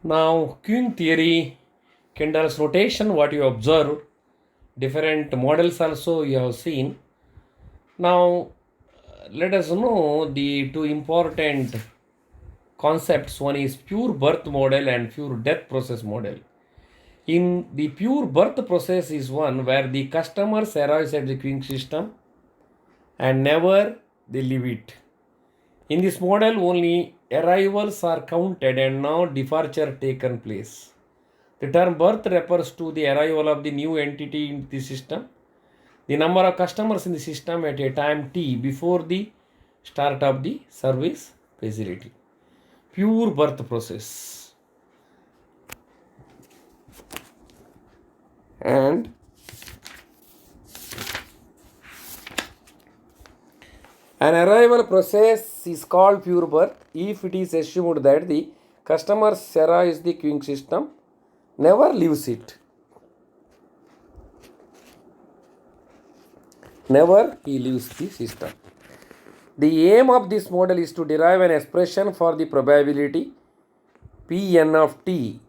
Now, queuing theory, Kendall's rotation, what you observed, different models also you have seen. Now, let us know the two important concepts. One is pure birth model and pure death process model. In the pure birth process is one where the customers arrives at the queuing system and never they leave it. In this model, only arrivals are counted and no departure taken place. The term birth refers to the arrival of the new entity in the system, the number of customers in the system at a time t before the start of the service facility. Pure birth process. And an arrival process is called pure birth if it is assumed that the customer arrives the queuing system, never leaves it. Never he leaves the system. The aim of this model is to derive an expression for the probability Pn of t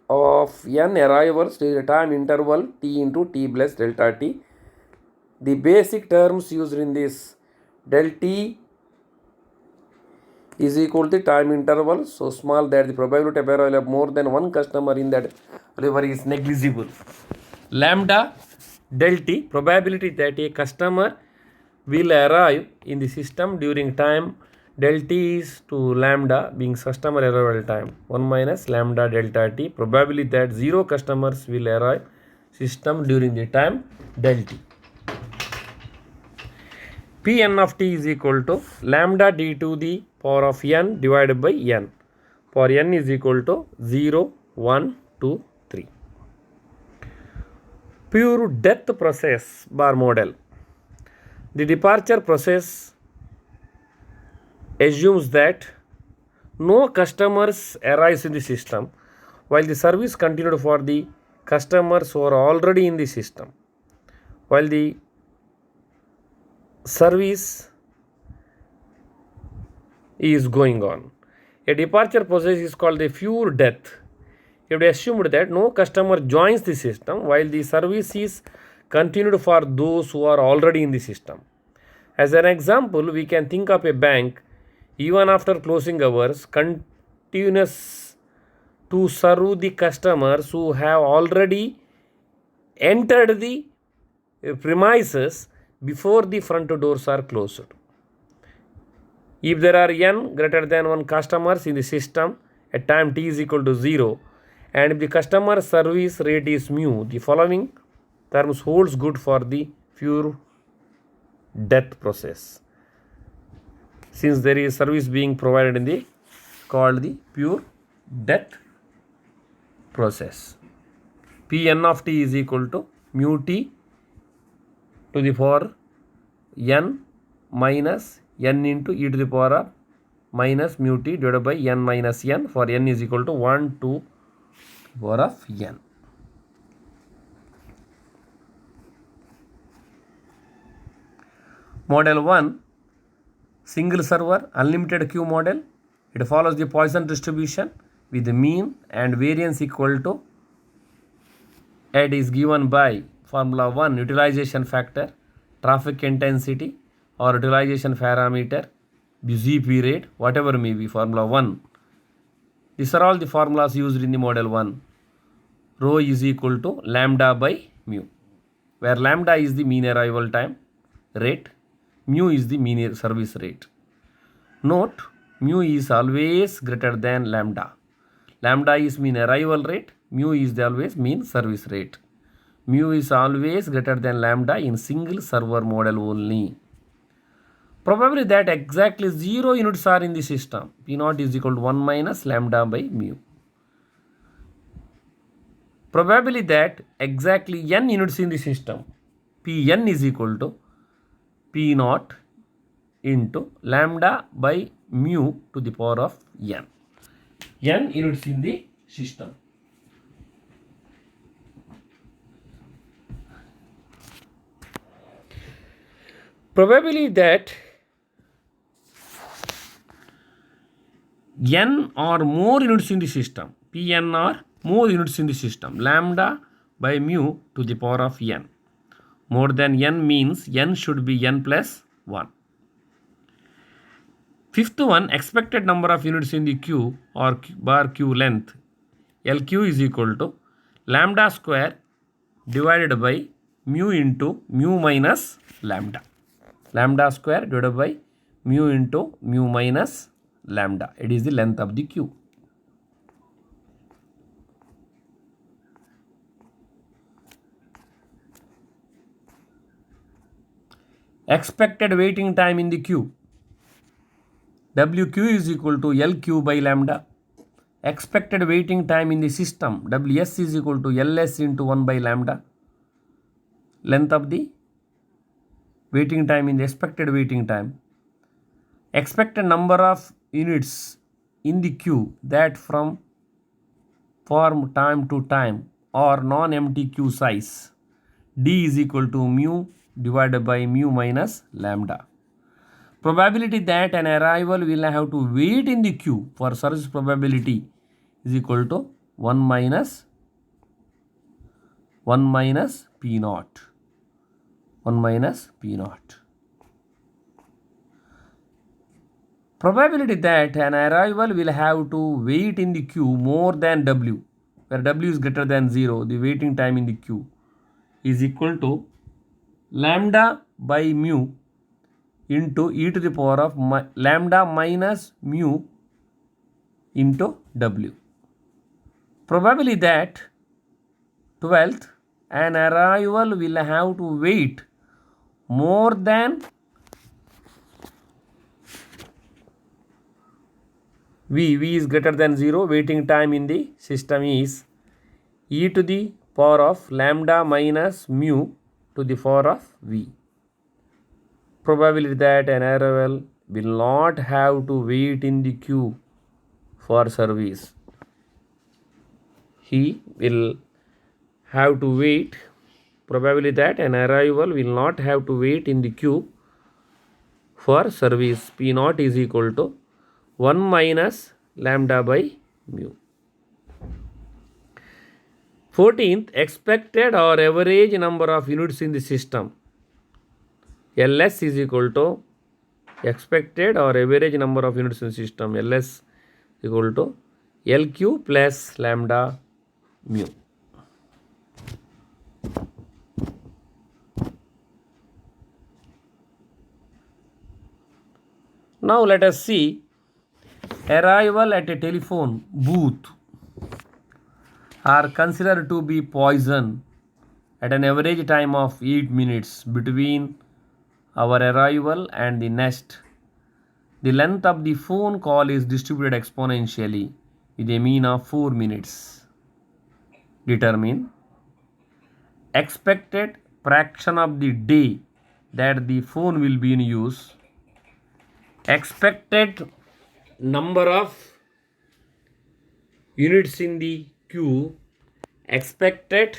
of n arrivals to the time interval t into t plus delta t. The basic terms used in this del t is equal to time interval so small that the probability of arrival of more than one customer in that river is negligible. Lambda del t, probability that a customer will arrive in the system during time del t is to lambda being customer arrival time 1 minus lambda delta t, probability that 0 customers will arrive system during the time del t. Pn of t is equal to lambda d to the power of n divided by n, for n is equal to 0, 1, 2, 3. Pure death process bar model. The departure process assumes that no customers arise in the system while the service continued for the customers who are already in the system. While the service is going on. A departure process is called the pure death. If we assumed that no customer joins the system while the service is continued for those who are already in the system. As an example, we can think of a bank even after closing hours continues to serve the customers who have already entered the premises before the front doors are closed. If there are n greater than 1 customers in the system at time t is equal to 0 and if the customer service rate is mu, the following terms holds good for the pure death process. Since there is service being provided in the called the pure death process. Pn of t is equal to mu t to the power n minus n into e to the power of minus mu t divided by n minus n, for n is equal to 1 to the power of n. Model 1, single server unlimited queue model. It follows the Poisson distribution with the mean and variance equal to, it is given by formula 1 utilization factor, traffic intensity or utilization parameter, GP rate, whatever may be formula 1. These are all the formulas used in the model 1. Rho is equal to lambda by mu, where lambda is the mean arrival time rate, mu is the mean service rate. Note, mu is always greater than lambda. Lambda is mean arrival rate, mu is always mean service rate. Mu is always greater than lambda in single server model only. Probably that exactly 0 units are in the system. P0 is equal to 1 minus lambda by mu. Probably that exactly n units in the system. Pn is equal to P0 into lambda by mu to the power of n. N units in the system. Probably that n or more units in the system, Pn are more units in the system. Lambda by mu to the power of n. More than n means n should be n plus 1. Fifth one, expected number of units in the queue or bar queue length. LQ is equal to lambda square divided by mu into mu minus lambda. Lambda square divided by mu into mu minus lambda. It is the length of the queue. Expected waiting time in the queue. WQ is equal to LQ by lambda. Expected waiting time in the system. WS is equal to LS into 1 by lambda. Length of the waiting time in the expected waiting time. Expected number of units in the queue that from time to time or non-empty queue size. D is equal to mu divided by mu minus lambda. Probability that an arrival will have to wait in the queue for service probability is equal to 1 minus P naught. 1 minus P naught. Probability that an arrival will have to wait in the queue more than W, where W is greater than 0, the waiting time in the queue, is equal to lambda by mu into e to the power of lambda minus mu into W. Probably that 12th, an arrival will have to wait more than V is greater than 0, waiting time in the system is e to the power of lambda minus mu to the power of V. Probability that an arrival will not have to wait in the queue for service. He will have to wait. Probability that an arrival will not have to wait in the queue for service. P naught is equal to 1 minus lambda by mu. 14th, expected or average number of units in the system. LS is equal to expected or average number of units in the system. LS is equal to LQ plus lambda mu. Now let us see arrival at a telephone booth are considered to be poison at an average time of 8 minutes between our arrival and the next. The length of the phone call is distributed exponentially with a mean of 4 minutes. Determine expected fraction of the day that the phone will be in use. Expected number of units in the queue, expected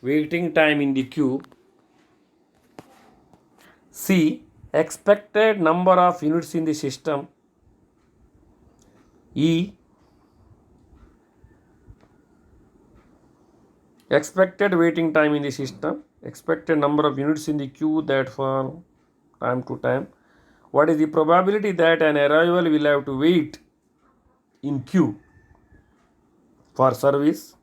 waiting time in the queue. C, expected number of units in the system. E, expected waiting time in the system, expected number of units in the queue that from time to time. What is the probability that an arrival will have to wait in queue for service?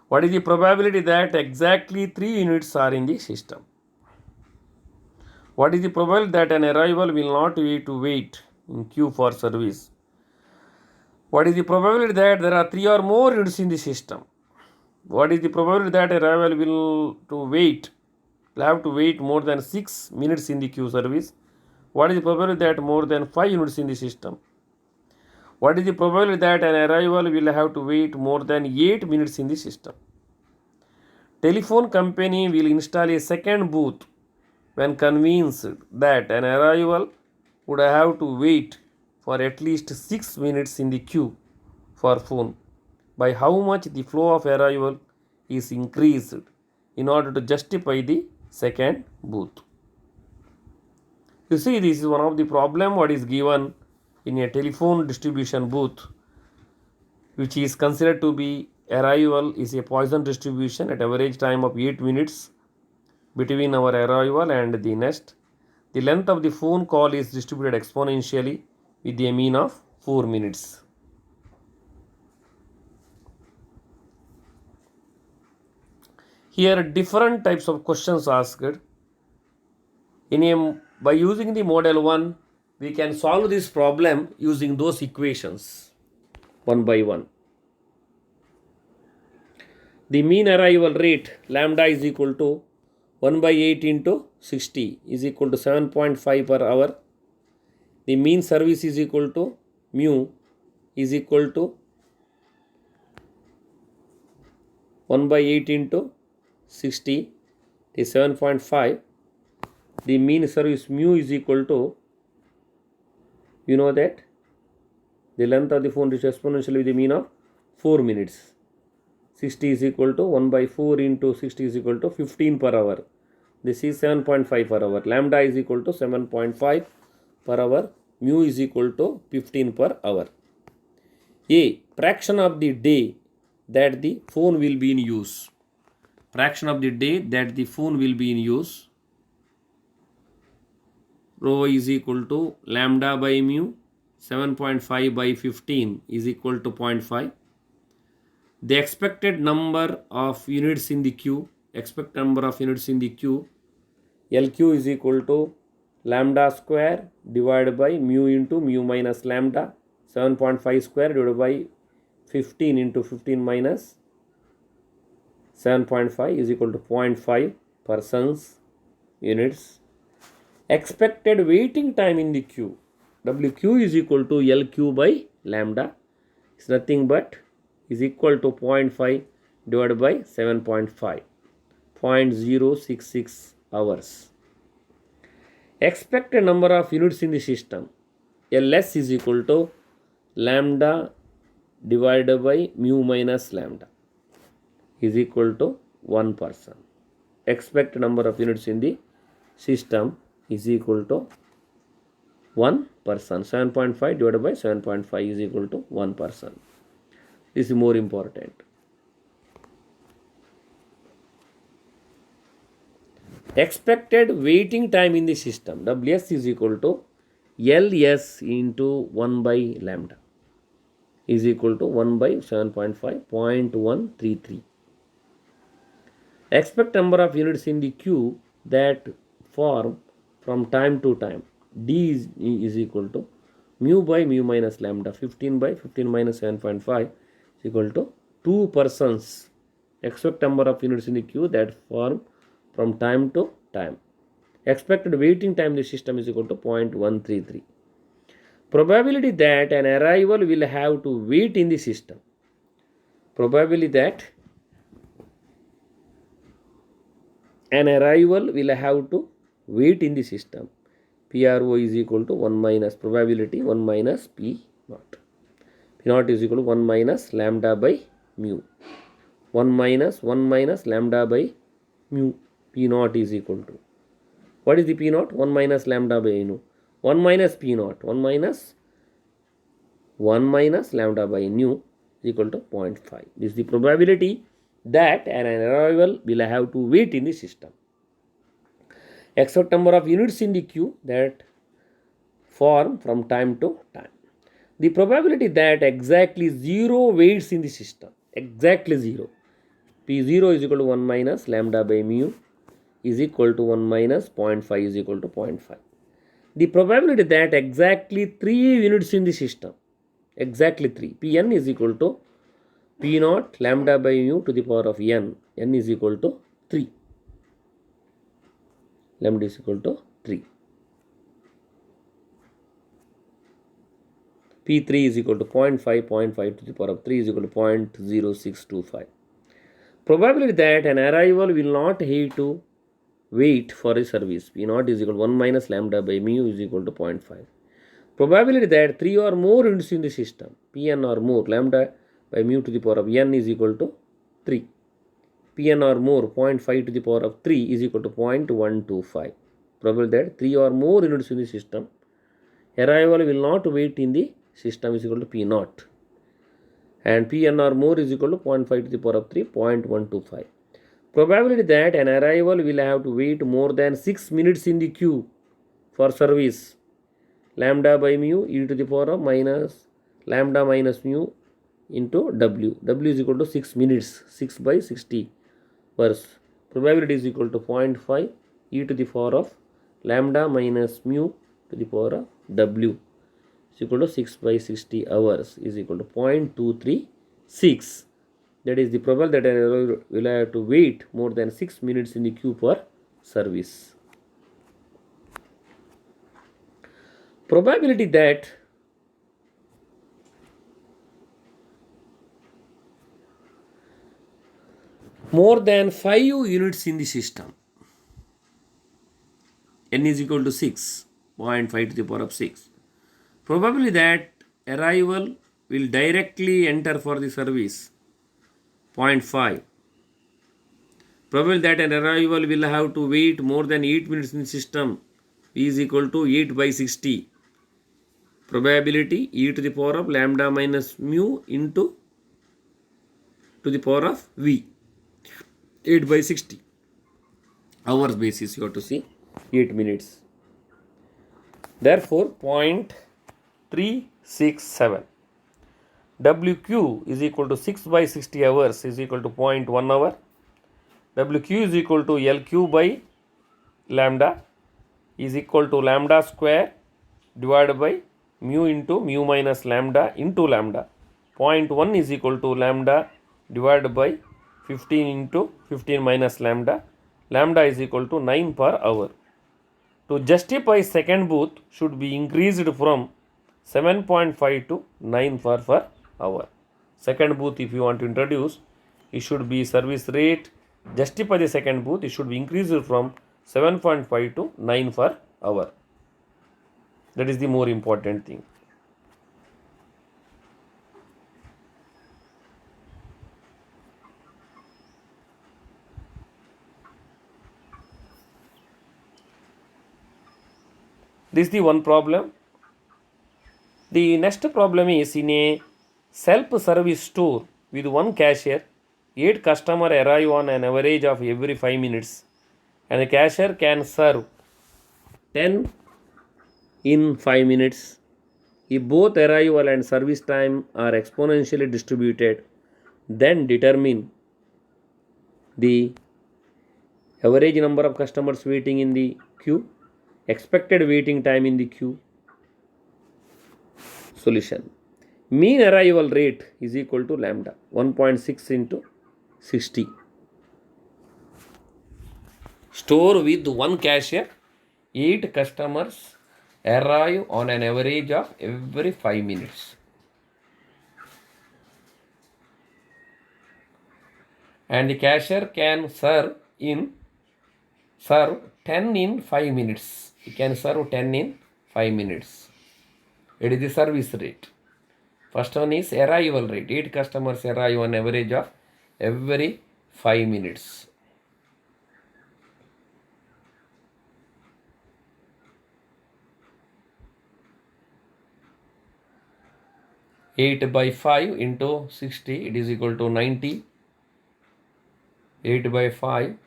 What is the probability that exactly 3 units are in the system? What is the probability that an arrival will not need to wait in queue for service? What is the probability that there are 3 or more units in the system? What is the probability that arrival will have to wait more than 6 minutes in the queue service? What is the probability that more than 5 units in the system? What is the probability that an arrival will have to wait more than 8 minutes in the system? Telephone company will install a second booth when convinced that an arrival would have to wait for at least 6 minutes in the queue for phone. By how much the flow of arrival is increased in order to justify the second booth. You see, this is one of the problem what is given in a telephone distribution booth. which is considered to be arrival, is a Poisson distribution at average time of 8 minutes between our arrival and the next. The length of the phone call is distributed exponentially with a mean of 4 minutes. Here different types of questions asked. By using the model 1, we can solve this problem using those equations one by one. The mean arrival rate lambda is equal to 1 by 8 into 60 is equal to 7.5 per hour. The mean service is equal to mu is equal to 1 by 8 into 60 is 7.5. The mean service mu is equal to, you know that the length of the phone is exponentially with the mean of 4 minutes. 60 is equal to 1 by 4 into 60 is equal to 15 per hour. This is 7.5 per hour. Lambda is equal to 7.5 per hour. Mu is equal to 15 per hour. A. Fraction of the day that the phone will be in use. Fraction of the day that the phone will be in use. Rho is equal to lambda by mu. 7.5 by 15 is equal to 0.5. The expected number of units in the queue. LQ is equal to lambda square divided by mu into mu minus lambda. 7.5 square divided by 15 into 15 minus 7.5 is equal to 0.5 persons units. Expected waiting time in the queue. WQ is equal to LQ by lambda. It's nothing but is equal to 0.5 divided by 7.5. 0.066 hours. Expected number of units in the system. LS is equal to lambda divided by mu minus lambda is equal to 1 person. Expected number of units in the system is equal to 1 person. 7.5 divided by 7.5 is equal to 1 person. This is more important. Expected waiting time in the system. WS is equal to LS into 1 by lambda is equal to 1 by 7.5, 0.133. Expect number of units in the queue that form from time to time. D is equal to mu by mu minus lambda. 15 by 15 minus 7.5 is equal to 2 persons. Expect number of units in the queue that form from time to time. Expected waiting time in the system is equal to 0.133. Probability that an arrival will have to wait in the system. Probability that an arrival will have to wait in the system. PRO is equal to 1 minus probability 1 minus P naught. P naught is equal to 1 minus lambda by mu. 1 minus lambda by mu. P naught is equal to. What is the P naught? 1 minus lambda by nu. 1 minus P naught. 1 minus lambda by nu is equal to 0.5. This is the probability that an arrival will have to wait in the system. Expect number of units in the queue that form from time to time. The probability that exactly 0 waits in the system. Exactly 0. P0 is equal to 1 minus lambda by mu is equal to 1 minus 0.5 is equal to 0.5. The probability that exactly 3 units in the system. Exactly 3. Pn is equal to P naught lambda by mu to the power of n. N is equal to 3. Lambda is equal to 3. P3 is equal to 0.5 to the power of 3 is equal to 0.0625. Probability that an arrival will not have to wait for a service. P naught is equal to 1 minus lambda by mu is equal to 0.5. Probability that 3 or more units in the system, Pn or more, lambda by mu to the power of n is equal to 3. Pn or more 0.5 to the power of 3 is equal to 0.125. Probability that 3 or more units in the system, arrival will not wait in the system is equal to P naught. and PNR more is equal to 0.5 to the power of 3, 0.125. Probability that an arrival will have to wait more than 6 minutes in the queue for service, lambda by mu e to the power of minus lambda minus mu into W. W is equal to 6 minutes, 6 by 60 hours. Probability is equal to 0.5 e to the power of lambda minus mu to the power of W is equal to 6 by 60 hours is equal to 0.236. That is the probability that an will have to wait more than 6 minutes in the queue for service. Probability that more than 5 units in the system, n is equal to 6, 0.5 to the power of 6. Probability that arrival will directly enter for the service, 0.5. Probability that an arrival will have to wait more than 8 minutes in the system is equal to 8 by 60. Probability e to the power of lambda minus mu into to the power of v, 8 by 60. Hours basis you have to see 8 minutes. Therefore 0.367. WQ is equal to 6 by 60 hours is equal to 0.1 hour. WQ is equal to LQ by lambda is equal to lambda square divided by mu into mu minus lambda into lambda. 0.1 is equal to lambda divided by 15 into 15 minus lambda. Lambda is equal to 9 per hour. To justify second booth should be increased from 7.5 to 9 per hour. Second booth, if you want to introduce, it should be service rate. Justify the second booth, it should be increased from 7.5 to 9 per hour. That is the more important thing. This is the one problem. The next problem is in a self-service store with one cashier, 8 customers arrive on an average of every 5 minutes and the cashier can serve 10 in 5 minutes. If both arrival and service time are exponentially distributed, then determine the average number of customers waiting in the queue, expected waiting time in the queue. Solution. Mean arrival rate is equal to lambda 1.6 into 60. Store with one cashier, 8 customers arrive on an average of every 5 minutes. And the cashier can serve 10 in 5 minutes. He can serve 10 in 5 minutes. It is the service rate. First one is arrival rate. 8 customers arrive on average of every 5 minutes. Eight by 5 into 60, it is equal to 90. 8 by 5,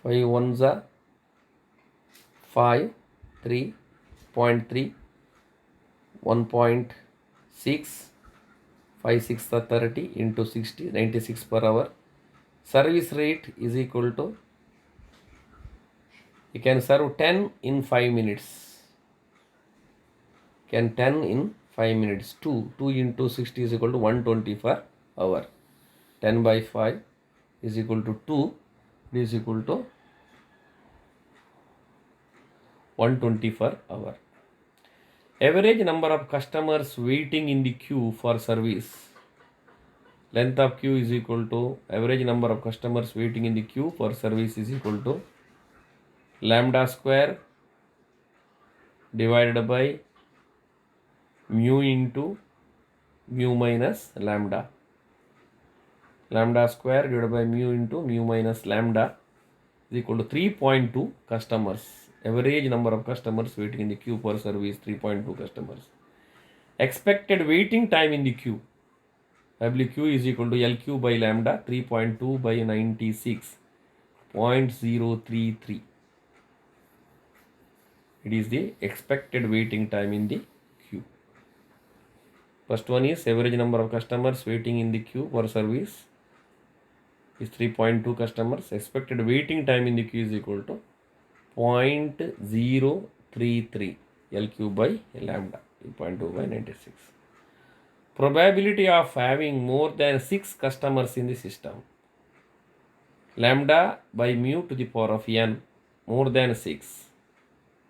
5 ones are 5, 3.3, 1.6, 5 6 are 30 into 60, 96 per hour. Service rate is equal to, you can serve 10 in 5 minutes. Can 10 in 5 minutes. 2 into 60 is equal to 120 per hour. 10 by 5 is equal to 2. It is equal to 120 per hour. Average number of customers waiting in the queue for service. Length of queue is equal to average number of customers waiting in the queue for service is equal to lambda square divided by mu into mu minus lambda. Lambda square divided by mu into mu minus lambda is equal to 3.2 customers. Average number of customers waiting in the queue for service 3.2 customers. Expected waiting time in the queue. WQ is equal to LQ by lambda 3.2 by 96.033. It is the expected waiting time in the queue. First one is average number of customers waiting in the queue for service is 3.2 customers. Expected waiting time in the queue is equal to 0.033 LQ by lambda 3.2 by 96. Probability of having more than 6 customers in the system. Lambda by mu to the power of n more than 6.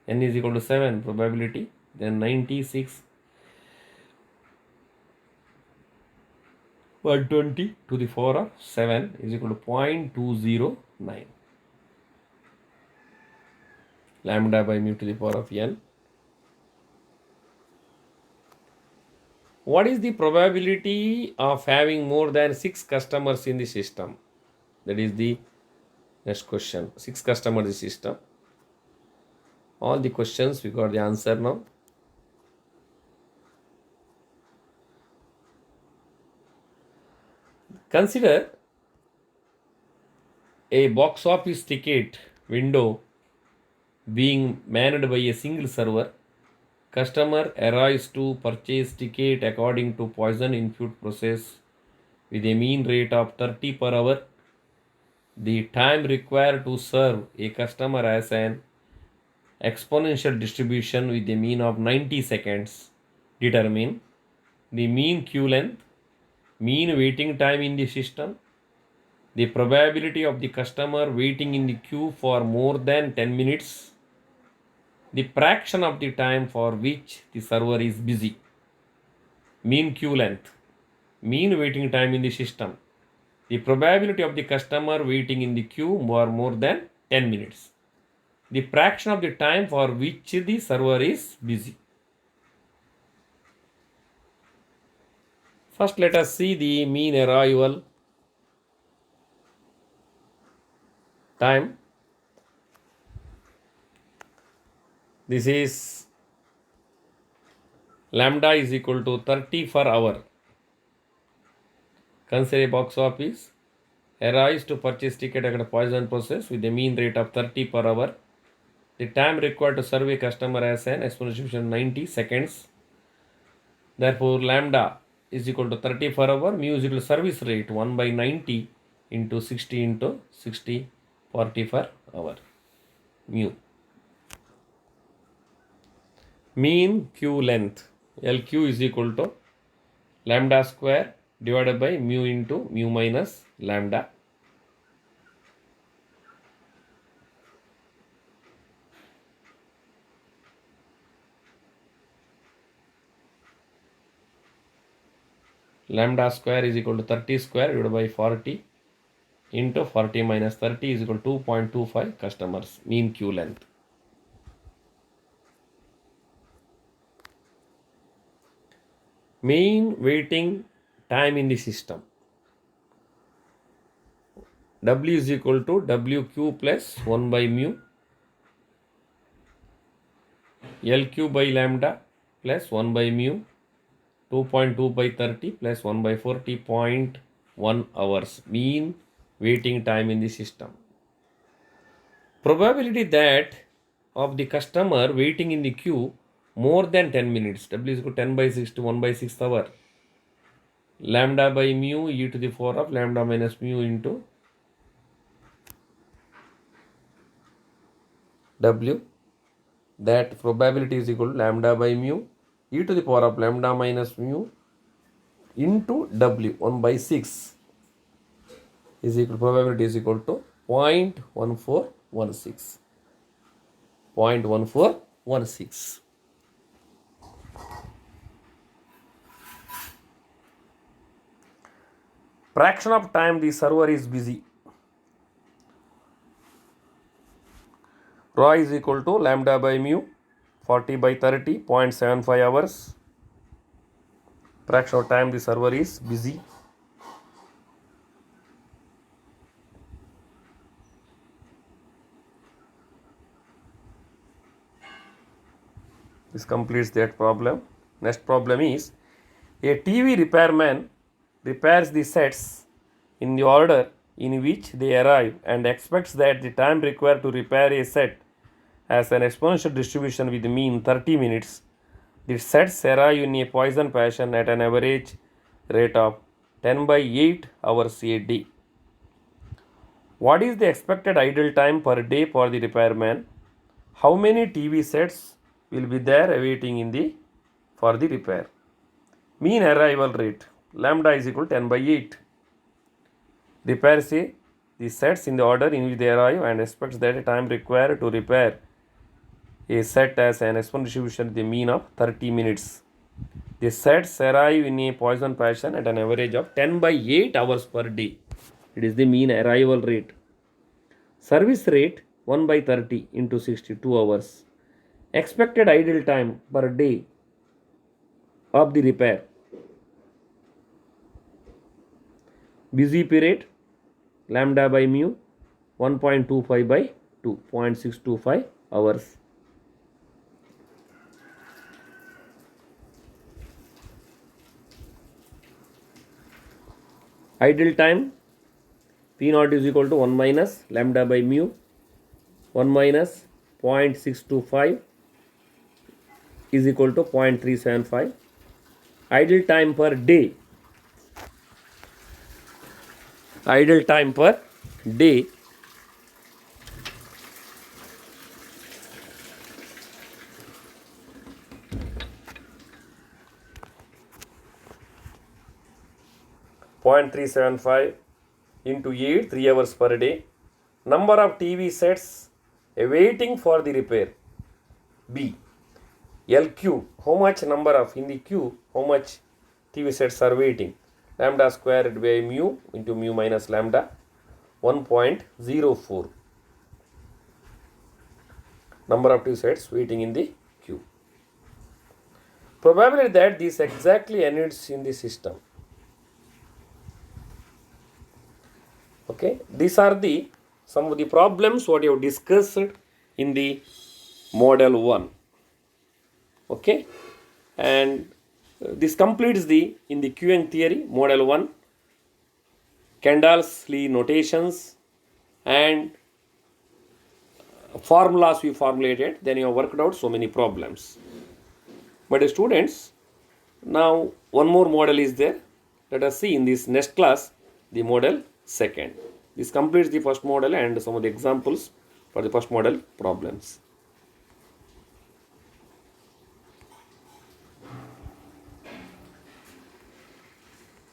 N is equal to 7 probability. Then 96 120 to the power of 7 is equal to 0.209. Lambda by mu to the power of n. What is the probability of having more than 6 customers in the system? That is the next question. 6 customers in the system. All the questions we got the answer now. Consider a box office ticket window being managed by a single server. Customer arrives to purchase ticket according to Poisson input process with a mean rate of 30 per hour. The time required to serve a customer has an exponential distribution with a mean of 90 seconds. Determine the mean queue length, mean waiting time in the system, the probability of the customer waiting in the queue for more than 10 minutes, the fraction of the time for which the server is busy, mean queue length, mean waiting time in the system, the probability of the customer waiting in the queue for more than 10 minutes, the fraction of the time for which the server is busy. First, let us see the mean arrival time. This is lambda is equal to 30 per hour. Consider a box office arrives to purchase ticket at a Poisson process with a mean rate of 30 per hour. The time required to serve a customer has an exponential 90 seconds. Therefore, lambda is equal to 30 per hour. Mu is equal to service rate 1 by 90 into 60 into 60 40 per hour. Mu. Mean queue length LQ is equal to lambda square divided by mu into mu minus lambda. Lambda square is equal to 30 square divided by 40 into 40 minus 30 is equal to 2.25 customers. Mean queue length. Mean waiting time in the system. W is equal to WQ plus 1 by mu LQ by lambda plus 1 by mu 2.2 by 30 plus 1 by 40.1 hours. Mean waiting time in the system. Probability that of the customer waiting in the queue more than 10 minutes. W is equal to 10 by 6 to 1 by 6 hour. Lambda by mu e to the power of lambda minus mu into W. That probability is equal to lambda by mu e to the power of lambda minus mu into W 1 by 6 is equal probability is equal to 0.1416. 0.1416. Fraction of time the server is busy. Rho is equal to lambda by mu 40 by 30 0.75 hours. Fraction of time the server is busy. This completes that problem. Next problem is a TV repairman repairs the sets in the order in which they arrive and expects that the time required to repair a set has an exponential distribution with mean 30 minutes. The sets arrive in a Poisson fashion at an average rate of 10 by 8 hours a day. What is the expected idle time per day for the repairman? How many TV sets will be there awaiting for the repair? Mean arrival rate lambda is equal to 10 by 8. Repairs the sets in the order in which they arrive and expects that the time required to repair a set has an exponential distribution with a mean of 30 minutes. The sets arrive in a Poisson fashion at an average of 10 by 8 hours per day. It is the mean arrival rate. Service rate 1 by 30 into 62 hours. Expected idle time per day of the repair. Busy period lambda by mu 1.25 by 2, 0.625 hours. Idle time P naught is equal to 1 minus lambda by mu 1 minus 0.625 is equal to 0.375. Idle time per day. Idle time per day .375 into 8, 3 hours per day. Number of TV sets awaiting for the repair. B. LQ, how much number of, in the Q, how much TV sets are waiting? Lambda squared by mu into mu minus lambda, 1.04. Number of TV sets waiting in the Q. Probability that this exactly ends in the system. Okay, these are some of the problems what you have discussed in the model 1. Okay, and this completes in the queuing theory model 1, Kendall's-Lee notations and formulas we formulated. Then you have worked out so many problems. But students, now one more model is there. Let us see in this next class the model 2nd. This completes the first model and some of the examples for the first model problems.